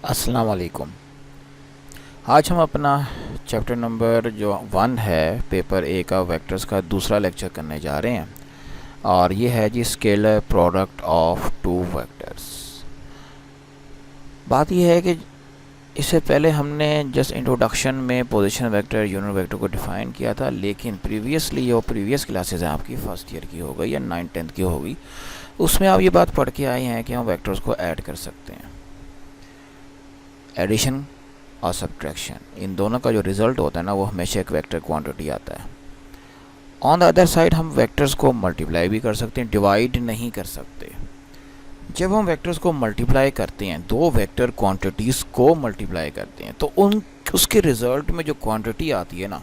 अस्सलाम वालेकुम। आज हम अपना चैप्टर नंबर जो 1 है पेपर ए का वेक्टर्स का दूसरा लेक्चर करने जा रहे हैं और ये है जी scalar product of two vectors. बात यह है कि इससे पहले हमने जस्ट इंट्रोडक्शन में पोजीशन वेक्टर यूनिट वेक्टर को डिफ़ाइन किया था, लेकिन प्रीवियसली जो प्रीवियस क्लासेस हैं आपकी फर्स्ट ईयर की हो गई या 9th-10th की हो गई, उसमें आप ये बात पढ़ के आए हैं कि हम वेक्टर्स को ऐड कर सकते हैं। एडिशन और सब्ट्रैक्शन, इन दोनों का जो रिज़ल्ट होता है ना वो हमेशा एक वेक्टर क्वांटिटी आता है। ऑन द अदर साइड हम वेक्टर्स को मल्टीप्लाई भी कर सकते हैं, डिवाइड नहीं कर सकते। जब हम वेक्टर्स को मल्टीप्लाई करते हैं, दो वेक्टर क्वांटिटीज़ को मल्टीप्लाई करते हैं, तो उसके रिज़ल्ट में जो क्वांटिटी आती है ना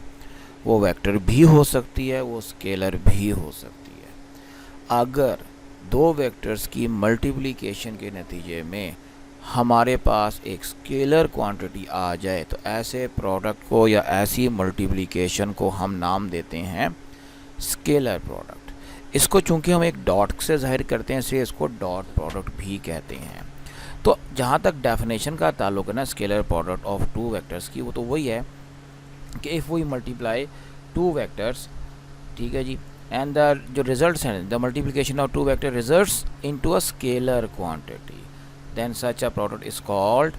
वो वेक्टर भी हो सकती है, वो स्केलर भी हो सकती है। अगर दो वेक्टर्स की मल्टीप्लिकेशन के नतीजे में हमारे पास एक स्केलर क्वांटिटी आ जाए तो ऐसे प्रोडक्ट को या ऐसी मल्टीप्लिकेशन को हम नाम देते हैं स्केलर प्रोडक्ट। इसको चूंकि हम एक डॉट से जाहिर करते हैं इसलिए इसको डॉट प्रोडक्ट भी कहते हैं। तो जहाँ तक डेफिनेशन का ताल्लुक है ना scalar product of two vectors की, वो तो वही है कि if we multiply two vectors, ठीक है जी, एंड द जो रिजल्ट्स हैं the multiplication of two vector results into a scalar quantity, then such a product is called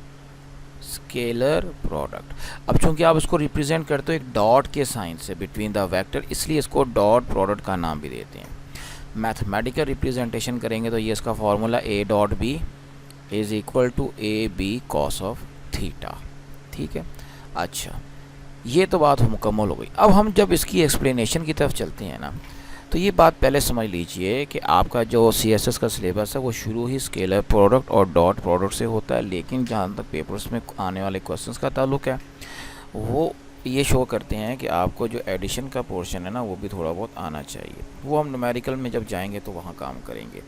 scalar product. अब चूंकि आप इसको रिप्रेजेंट करते हो एक डॉट के साइन से बिटवीन द वेक्टर, इसलिए इसको डॉट प्रोडक्ट का नाम भी देते हैं। मैथमेटिकल रिप्रेजेंटेशन करेंगे तो ये इसका formula A dot B is equal to A B cos of theta, ठीक है। अच्छा, ये तो बात मुकम्मल हो गई। अब हम जब इसकी एक्सप्लेनेशन की तरफ चलते हैं ना, तो ये बात पहले समझ लीजिए कि आपका जो CSS का सिलेबस है वो शुरू ही स्केलर प्रोडक्ट और डॉट प्रोडक्ट से होता है, लेकिन जहाँ तक पेपर्स में आने वाले क्वेश्चंस का ताल्लुक है वो ये शो करते हैं कि आपको जो एडिशन का पोर्शन है ना वो भी थोड़ा बहुत आना चाहिए। वो हम न्यूमेरिकल में जब जाएंगे तो वहाँ काम करेंगे।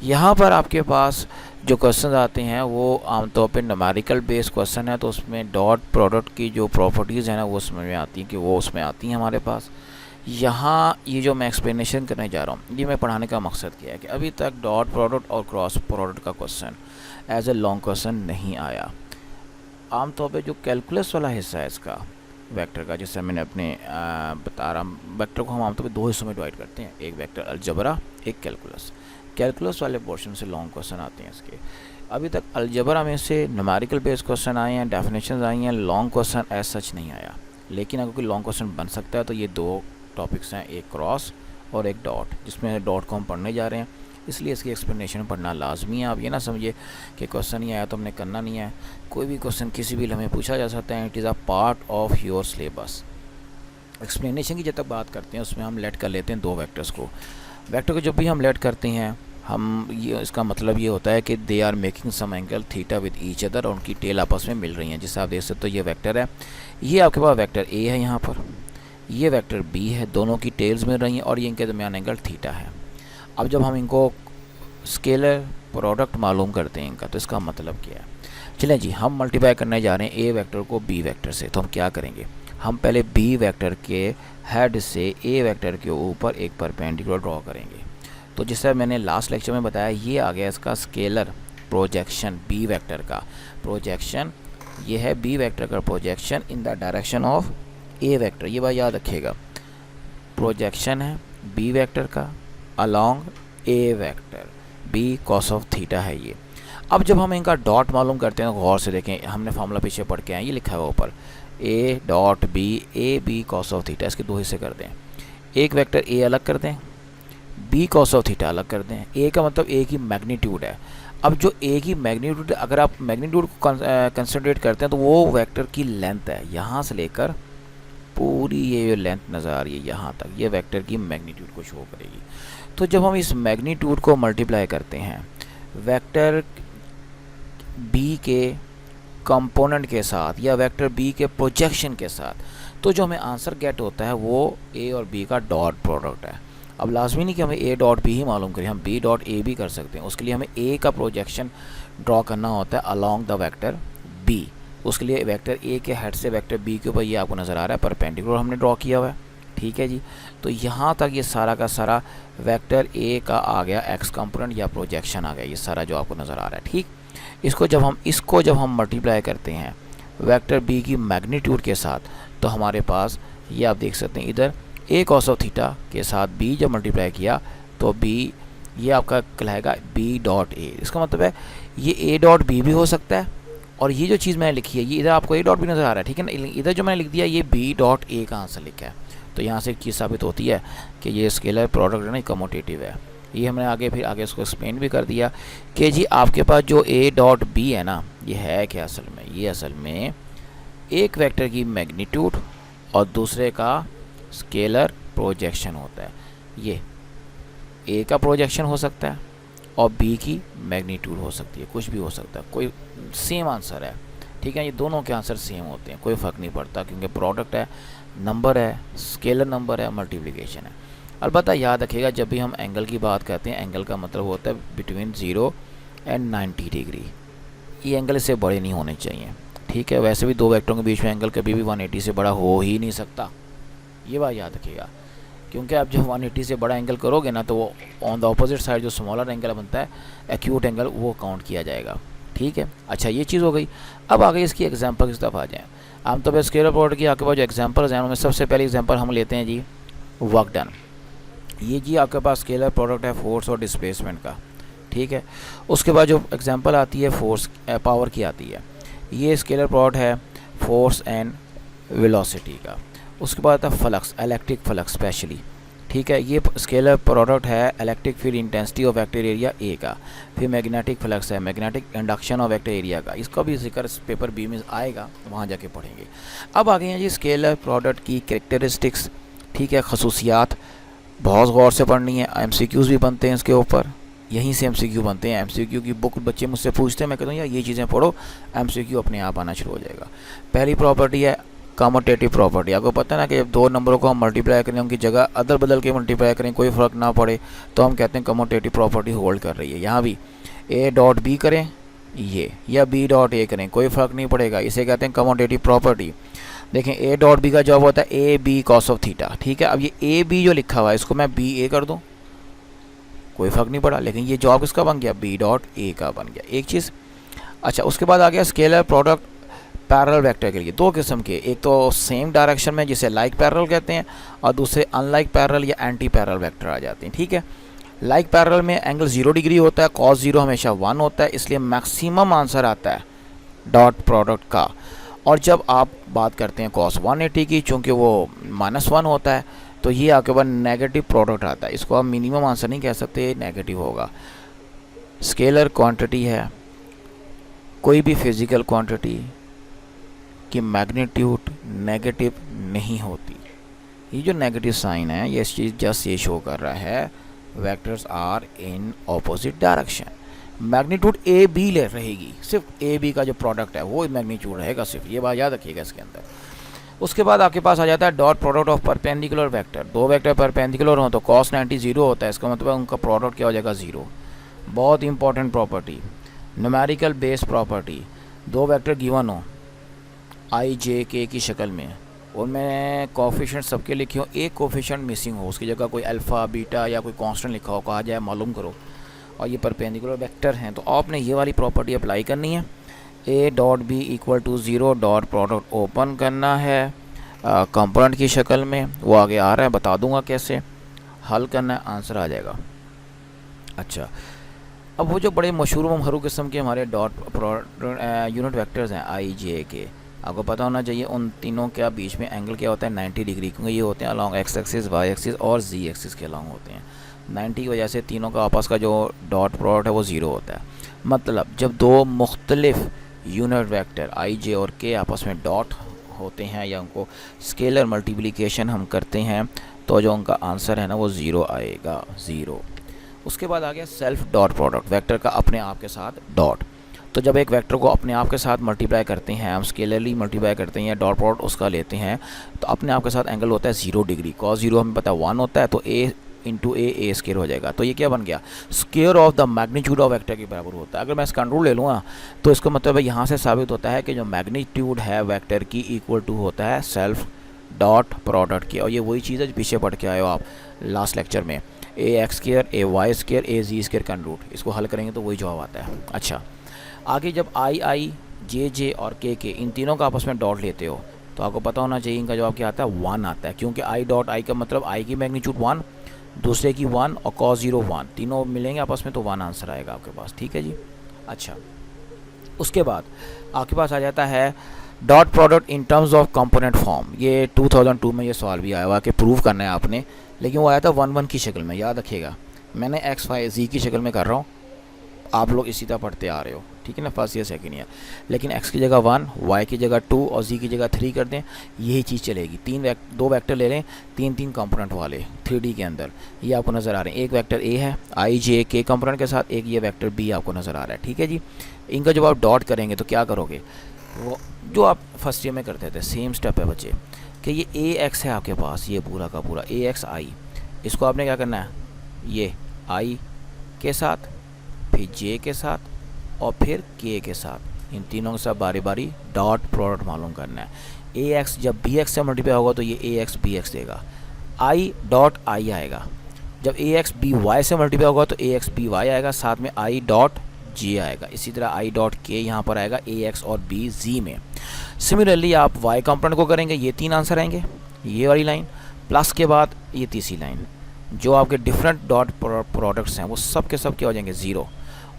यहाँ पर आपके पास जो क्वेश्चन आते हैं वो आमतौर पर न्यूमेरिकल बेस्ड क्वेश्चन है, तो उसमें डॉट प्रोडक्ट की जो प्रॉपर्टीज़ हैं ना वो समझ में आती हैं कि वो उसमें आती हैं हमारे पास। यहाँ ये जो मैं एक्सप्लेनेशन करने जा रहा हूँ ये मैं पढ़ाने का मकसद क्या है कि अभी तक डॉट प्रोडक्ट और क्रॉस प्रोडक्ट का question as a long question नहीं आया। आमतौर पे जो कैलकुलस वाला हिस्सा है इसका वेक्टर का, जैसे मैंने अपने बता रहा हूँ, वेक्टर को हम आमतौर पे दो हिस्सों में डिवाइड करते हैं, एक वेक्टर अलजबरा, एक कैलकुलस। कैलकुलस वाले पोर्शन से लॉन्ग क्वेश्चन आते हैं इसके। अभी तक अलजबरा में से न्यूमेरिकल बेस्ड क्वेश्चन आए हैं, डेफिनेशन आई हैं, लॉन्ग क्वेश्चन एज सच नहीं आया। लेकिन अगर कोई लॉन्ग क्वेश्चन बन सकता है तो ये दो टॉपिक्स हैं, एक क्रॉस और एक डॉट, जिसमें डॉट को हम पढ़ने जा रहे हैं, इसलिए इसकी एक्सप्लेनेशन पढ़ना लाजमी है। आप ये ना समझिए कि क्वेश्चन नहीं आया तो हमने करना नहीं है। कोई भी क्वेश्चन किसी भी हमें पूछा जा सकता है, it is a part of your syllabus. Explanation की जब तक बात करते हैं उसमें हम लेट कर लेते हैं दो वेक्टर्स को। वेक्टर को जब भी हम लेट करते हैं हम ये इसका मतलब ये होता है कि they are making some angle theta with each other, और उनकी टेल आपस में मिल रही हैं। जिससे आप देख सकते हो ये वेक्टर है, ये आपके पास वेक्टर ए है, यहाँ पर ये वेक्टर बी है, दोनों की टेल्स मिल रही हैं और ये इनके दरमियान एंगल थीटा है। अब जब हम इनको स्केलर प्रोडक्ट मालूम करते हैं इनका, तो इसका मतलब क्या है। चलें जी, हम मल्टीप्लाई करने जा रहे हैं ए वेक्टर को बी वेक्टर से, तो हम क्या करेंगे, हम पहले बी वेक्टर के हेड से ए वेक्टर के ऊपर एक परपेंडिकुलर ड्रॉ करेंगे। तो जैसे मैंने लास्ट लेक्चर में बताया, ये आ गया इसका स्केलर प्रोजेक्शन, बी वेक्टर का प्रोजेक्शन, ये है बी वेक्टर का projection in the direction of A vector. ये बात याद रखिएगा, प्रोजेक्शन है बी वेक्टर का along A vector, B cos of theta है ये। अब जब हम इनका डॉट मालूम करते हैं तो गौर से देखें, हमने फार्मूला पीछे पढ़ के आए, ये लिखा है ऊपर A dot B, A B cos of theta. इसके दो हिस्से कर दें, एक वेक्टर ए अलग कर दें, बी कॉस ऑफ थीटा अलग कर दें। ए का मतलब ए की मैग्नीट्यूड है। अब जो ए की मैग्नीट्यूड, अगर आप मैग्नीट्यूड को कंसिडरेट करते हैं तो वो वेक्टर की लेंथ है, यहाँ से लेकर पूरी ये जो लेंथ नज़र आ रही है यहाँ तक, ये वेक्टर की मैग्नीट्यूड को शो करेगी। तो जब हम इस मैग्नीट्यूड को मल्टीप्लाई करते हैं वेक्टर बी के कंपोनेंट के साथ या वेक्टर बी के प्रोजेक्शन के साथ, तो जो हमें आंसर गेट होता है वो ए और बी का डॉट प्रोडक्ट है। अब लाजमी नहीं कि हमें ए डॉट बी ही मालूम करें, हम बी डॉट ए भी कर सकते हैं। उसके लिए हमें ए का प्रोजेक्शन ड्रॉ करना होता है अलॉन्ग द वेक्टर बी। उसके लिए वेक्टर ए के हेड से वेक्टर बी के ऊपर ये आपको नज़र आ रहा है परपेंडिकुलर हमने ड्रॉ किया हुआ है, ठीक है जी। तो यहाँ तक ये सारा का सारा वेक्टर ए का आ गया एक्स कंपोनेंट या प्रोजेक्शन आ गया, ये सारा जो आपको नज़र आ रहा है, ठीक। इसको जब हम मल्टीप्लाई करते हैं वेक्टर बी की मैग्नीट्यूड के साथ, तो हमारे पास ये आप देख सकते हैं इधर a cos ऑफ थीटा के साथ b जब मल्टीप्लाई किया तो b ये आपका कहलाएगा b डॉट a। इसका मतलब है ये a डॉट b भी हो सकता है, और ये जो चीज़ मैंने लिखी है ये इधर आपको a डॉट b नज़र आ रहा है, ठीक है ना। इधर जो मैंने लिख दिया ये b डॉट a का आंसर लिखा है। तो यहाँ से एक चीज़ साबित होती है कि ये स्केलर प्रोडक्ट है ना, कमोटेटिव है। ये हमने फिर आगे इसको एक्सप्लेन भी कर दिया कि जी आपके पास जो a डॉट b है ना, ये है क्या असल में, ये असल में एक वेक्टर की मैग्नीट्यूड और दूसरे का स्केलर प्रोजेक्शन होता है। ये a का प्रोजेक्शन हो सकता है और b की मैग्नीट्यूड हो सकती है, कुछ भी हो सकता है, कोई सेम आंसर है, ठीक है। ये दोनों के आंसर सेम होते हैं, कोई फ़र्क नहीं पड़ता, क्योंकि प्रोडक्ट है, नंबर है, स्केलर नंबर है, मल्टीप्लिकेशन है। अलबत्ता याद रखिएगा जब भी हम एंगल की बात करते हैं, एंगल का मतलब होता है बिटवीन 0 एंड 90 डिग्री। ये एंगल इससे बड़े नहीं होने चाहिए, ठीक है। वैसे भी दो वेक्टरों के बीच में एंगल कभी भी 180 से बड़ा हो ही नहीं सकता, ये बात याद रखिएगा। क्योंकि आप जब 180 से बड़ा एंगल करोगे ना, तो वो ऑन द ऑपोजिट साइड जो स्मॉलर एंगल बनता है, एक्यूट एंगल, वो काउंट किया जाएगा, ठीक है। अच्छा, ये चीज़ हो गई। अब आगे इसकी एग्जांपल की तरफ आ जाएँ। आमतौर पर स्केलर प्रोडक्ट की आपके पास जो एग्जांपल्स हैं उनमें सबसे पहले एग्जांपल हम लेते हैं जी वर्क डन। ये जी आपके पास स्केलर प्रोडक्ट है फोर्स और डिस्प्लेसमेंट का, ठीक है। उसके बाद जो एग्जांपल आती है फोर्स पावर की आती है, ये स्केलर प्रोडक्ट है फोर्स एंड वेलोसिटी का। उसके बाद आता है फ्लक्स, इलेक्ट्रिक फ्लक्स स्पेशली, ठीक है। ये स्केलर प्रोडक्ट है electric field intensity of vector area A का। फिर मैग्नेटिक फ्लक्स है magnetic induction of vector area का। इसका भी जिक्र पेपर बी में आएगा, वहाँ जाके पढ़ेंगे। अब आगे हैं जी स्केलर प्रोडक्ट की कैरेक्टरिस्टिक्स, ठीक है, खसूसियात। बहुत गौर से पढ़नी है, MCQs भी बनते हैं इसके ऊपर, यहीं से MCQ बनते हैं। MCQ की बुक बच्चे मुझसे पूछते हैं, मैं कहता हूँ यार ये चीज़ें पढ़ो, MCQ अपने आप आना शुरू हो जाएगा। पहली प्रॉपर्टी है कम्यूटेटिव प्रॉपर्टी। आपको पता है ना कि जब दो नंबरों को हम मल्टीप्लाई करें, उनकी जगह अदल बदल के मल्टीप्लाई करें, कोई फ़र्क ना पड़े, तो हम कहते हैं कम्यूटेटिव प्रॉपर्टी होल्ड कर रही है। यहाँ भी a डॉट b करें ये, या b डॉट a करें, कोई फ़र्क नहीं पड़ेगा, इसे कहते हैं कम्यूटेटिव प्रॉपर्टी। देखें a डॉट b का जवाब होता है a b cos of theta, ठीक है। अब ये a b जो लिखा हुआ है इसको मैं b a कर दूँ, कोई फ़र्क नहीं पड़ा, लेकिन ये जवाब किसका बन गया, b डॉट a का बन गया, एक चीज़। अच्छा, उसके बाद आ गया स्केलर प्रोडक्ट पैरेलल वेक्टर के लिए। दो किस्म के, एक तो सेम डायरेक्शन में जिसे लाइक पैरेलल कहते हैं, और दूसरे अनलाइक पैरेलल या एंटी पैरेलल वेक्टर आ जाते हैं, ठीक है। लाइक पैरेलल में एंगल 0 डिग्री होता है, cos 0 हमेशा 1 होता है, इसलिए मैक्सिमम आंसर आता है डॉट प्रोडक्ट का। और जब आप बात करते हैं cos 180 की, चूँकि वो -1 होता है, तो ये आपके पास नेगेटिव प्रोडक्ट आता है। इसको आप मिनिमम आंसर नहीं कह सकते, नेगेटिव होगा। स्केलर क्वांटिटी है, कोई भी फिजिकल क्वांटिटी की मैग्नीट्यूड नेगेटिव नहीं होती। ये जो नेगेटिव साइन है, ये चीज़ जस्ट ये शो कर रहा है vectors are in opposite direction. Magnitude A B ले रहेगी, सिर्फ ए बी का जो प्रोडक्ट है वो मैग्नीट्यूड रहेगा सिर्फ, ये बात याद रखिएगा इसके अंदर। उसके बाद आपके पास आ जाता है dot product of perpendicular vector. दो वेक्टर परपेंडिकुलर हो तो cos 90 0 होता है, इसका मतलब उनका प्रोडक्ट क्या हो जाएगा, 0। बहुत important property, numerical base property. दो वेक्टर गिवन हो i j k की शक्ल में, उनमें कोफिशिएंट सबके लिखे हो, एक कोफिशिएंट मिसिंग हो, उसकी जगह कोई अल्फ़ा बीटा या कोई कांस्टेंट लिखा हो, कहा जाए मालूम करो, और ये परपेंडिकुलर वेक्टर हैं, तो आपने ये वाली प्रॉपर्टी अप्लाई करनी है। a dot b equal to 0 dot product open करना है कंपोनेंट की शक्ल में, वो आगे आ रहा है, बता दूंगा कैसे हल करना है, आंसर आ जाएगा। अच्छा, अब वो जो बड़े मशहूर ममहरू किस्म के हमारे डॉट यूनिट वेक्टर्स हैं i j k, आपको पता होना चाहिए उन तीनों के बीच में एंगल क्या होता है, 90 डिग्री, क्योंकि ये होते हैं along x axis, y axis और z एक्सिस के अलॉन्ग होते हैं। 90 की वजह से तीनों का आपस का जो डॉट प्रोडक्ट है वो 0 होता है। मतलब जब दो मुख्तलिफ यूनिट वेक्टर i j और k आपस में डॉट होते हैं या उनको स्केलर मल्टीप्लिकेशन हम करते हैं, तो जो उनका आंसर है ना वो 0 आएगा, 0। उसके बाद आ गया सेल्फ डॉट प्रोडक्ट, वेक्टर का अपने आप के साथ डॉट। तो जब एक वेक्टर को अपने आप के साथ मल्टीप्लाई करते हैं, हम स्केलरली मल्टीप्लाई करते हैं या डॉट प्रोडक्ट उसका लेते हैं, तो अपने आप के साथ एंगल होता है 0 डिग्री। cos 0 हमें पता है 1 होता है, तो a इंटू ए स्केयर हो जाएगा। तो ये क्या बन गया, square of the magnitude of vector के बराबर होता है। अगर मैं इसका रूल ले लूँगा तो इसका मतलब है यहाँ से साबित होता है कि जो मैग्नीट्यूड है वेक्टर की इक्वल टू होता है सेल्फ डॉट प्रोडक्ट की। और ये वही चीज़ है जो पीछे पढ़ के आए हो आप लास्ट लेक्चर में, ए एक्स स्केयर, ए वाई स्केयर, ए जी स्केयर का रूट। इसको हल करेंगे तो वही जवाब आता है। अच्छा, आगे जब आई जे और के इन तीनों का आपस में डॉट लेते हो तो आपको पता होना चाहिए इनका जवाब क्या आता है, 1 आता है, क्योंकि आई डॉट आई का मतलब आई की मैग्नीट्यूड 1, दूसरे की 1 और cos 0 1, तीनों मिलेंगे आपस में तो 1 आंसर आएगा आपके पास। ठीक है जी। अच्छा, उसके बाद आपके पास आ जाता है dot product in terms of component form. ये 2002 में ये सवाल भी आया हुआ कि प्रूव करना है आपने, लेकिन वो आया था 1 1 की शक्ल में, याद रखिएगा। मैंने एक्स वाई जी की शक्ल में कर रहा हूँ, आप लोग इसी तरह पढ़ते आ रहे हो, ठीक है ना, फर्स्ट ईयर सेकेंड ईयर। लेकिन x की जगह 1, y की जगह 2 और z की जगह 3 कर दें, यही चीज़ चलेगी। दो वेक्टर ले लें, तीन कंपोनेंट वाले 3D के अंदर, ये आपको नज़र आ रहे हैं। एक वेक्टर a है i j k कंपोनेंट के साथ, एक ये वेक्टर b आपको नज़र आ रहा है। ठीक है जी। इनका जब आप डॉट करेंगे तो क्या करोगे, वो जो आप फर्स्ट ईयर में करते थे, सेम स्टेप है बच्चे, कि ये ax है आपके पास, ये पूरा का पूरा ax i, इसको आपने क्या करना है, ये i के साथ, फिर j के साथ और फिर k के साथ, इन तीनों के साथ बारी बारी डॉट प्रोडक्ट मालूम करना है। ax जब bx से मल्टीप्लाई होगा तो ये ax bx देगा, i डॉट i आएगा। जब ax by से मल्टीप्लाई होगा तो ax by आएगा, साथ में i डॉट j आएगा। इसी तरह i डॉट k यहाँ पर आएगा ax और b z में। सिमिलरली आप y कंपोनेंट को करेंगे, ये 3 आंसर आएंगे, ये वाली लाइन प्लस के बाद ये तीसरी लाइन, जो आपके डिफरेंट डॉट प्रोडक्ट्स हैं वो सब के सब क्या हो जाएंगे, 0,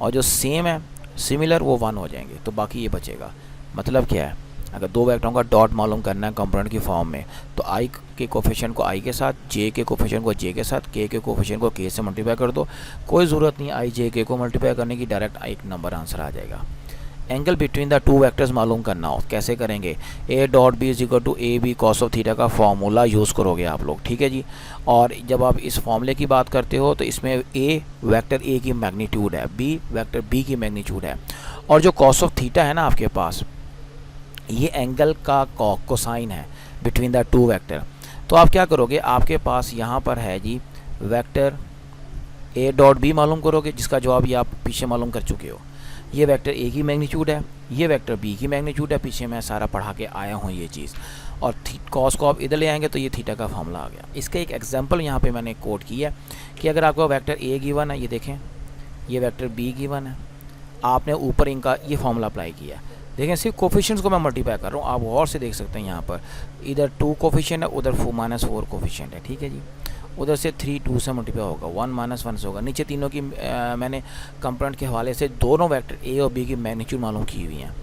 और जो सेम है सिमिलर वो 1 हो जाएंगे। तो बाकी ये बचेगा। मतलब क्या है, अगर दो वेक्टरों का डॉट मालूम करना है कंपोनेंट की फॉर्म में, तो i के कोफिशिएंट को i के साथ, j के कोफिशिएंट को j के साथ, k के कोफिशिएंट को k से मल्टीप्लाई कर दो। कोई ज़रूरत नहीं i j k को मल्टीप्लाई करने की, डायरेक्ट एक नंबर आंसर आ जाएगा। Angle between the two vectors मालूम करना हो, कैसे करेंगे, a dot B is equal to A B cos of theta का फॉर्मूला यूज़ करोगे आप लोग। ठीक है जी। और जब आप इस फॉर्मूले की बात करते हो तो इसमें a वेक्टर a की मैग्नीट्यूड है, b वेक्टर b की मैग्नीट्यूड है, और जो कॉस ऑफ थीटा है ना आपके पास, ये एंगल का कोसाइन है बिटवीन द टू वेक्टर। तो आप क्या करोगे, आपके पास यहाँ पर है जी वेक्टर a डॉट b मालूम करोगे, जिसका जवाब ये आप पीछे मालूम कर चुके हो। ये वेक्टर a की मैग्नीट्यूड है, ये वेक्टर b की मैग्नीट्यूड है, पीछे मैं सारा पढ़ा के आया हूँ ये चीज़। और कॉस को आप इधर ले आएंगे तो ये थीटा का फॉर्मूला आ गया। इसका एक एग्जांपल यहाँ पे मैंने कोट किया कि अगर आपका वेक्टर a गिवन है, ये देखें, ये वेक्टर b गिवन है, आपने ऊपर इनका ये फॉर्मूला अप्लाई किया। देखें, सिर्फ कोफिशिएंट्स को मैं मल्टीप्लाई कर रहा हूँ, आप और से देख सकते हैं यहाँ पर इधर 2 कोफिशिएंट है, उधर -4 कोफिशिएंट है। ठीक है जी। उधर से 3 2 से मल्टीप्लाई होगा, 1 -1 से होगा। नीचे तीनों की मैंने कंपोनेंट के हवाले से दोनों वेक्टर a और b की मैग्नीट्यूड मालूम की हुई हैं।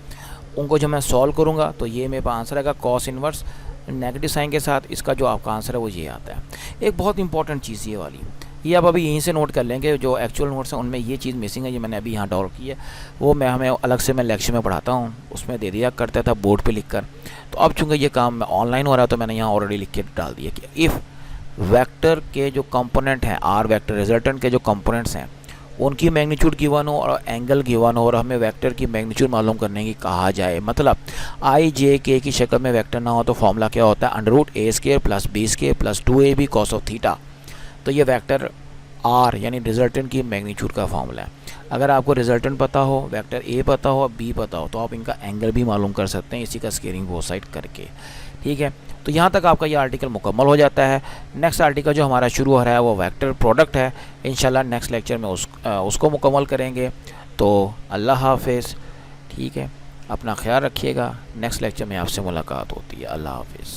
उनको जब मैं सॉल्व करूँगा तो ये मेरे पास आंसर आएगा कॉस इनवर्स नेगेटिव साइन के साथ। इसका जो आपका आंसर है वो ये आता है। एक बहुत इंपॉर्टेंट चीज़ ये वाली, ये आप अभी यहीं से नोट कर लेंगे, जो एक्चुअल नोट्स हैं उनमें ये चीज़ मिसिंग है, ये मैंने अभी यहाँ डाउन की है, वो मैं हमें अलग से मैं लेक्चर में पढ़ाता हूँ, उसमें दे दिया करता था बोर्ड पे लिखकर। तो अब चूँकि ये काम ऑनलाइन हो रहा है तो मैंने यहाँ ऑलरेडी लिख के डाल दिया कि इफ़ वेक्टर के जो कंपोनेंट हैं, आर वेक्टर रिजल्टेंट के जो कंपोनेंट्स हैं, उनकी मैग्नीट्यूड गिवन हो और एंगल गिवन हो और हमें वेक्टर की मैग्नीट्यूड मालूम करने की कहा जाए, मतलब आई जे के की शक्ल में वेक्टर ना हो तो फॉर्मूला क्या होता है, √a² + b² + 2ab cos of theta. तो ये वेक्टर आर यानी रिजल्टेंट की मैग्नीट्यूड का फॉर्मूला है। अगर आपको रिजल्टेंट पता हो, वेक्टर ए पता हो, बी पता हो, तो आप इनका एंगल भी मालूम कर सकते हैं इसी का स्केलिंग बोथ साइड करके। ठीक है, तो यहाँ तक आपका ये आर्टिकल मुकम्मल हो जाता है। नेक्स्ट आर्टिकल जो हमारा शुरू हो रहा है वो वेक्टर प्रोडक्ट है। इंशाल्लाह नेक्स्ट लेक्चर में उसको मुकम्मल करेंगे। तो अल्लाह हाफिज़। ठीक है, अपना ख्याल रखिएगा। नेक्स्ट लेक्चर में आपसे मुलाकात होती है। अल्लाह हाफिज़।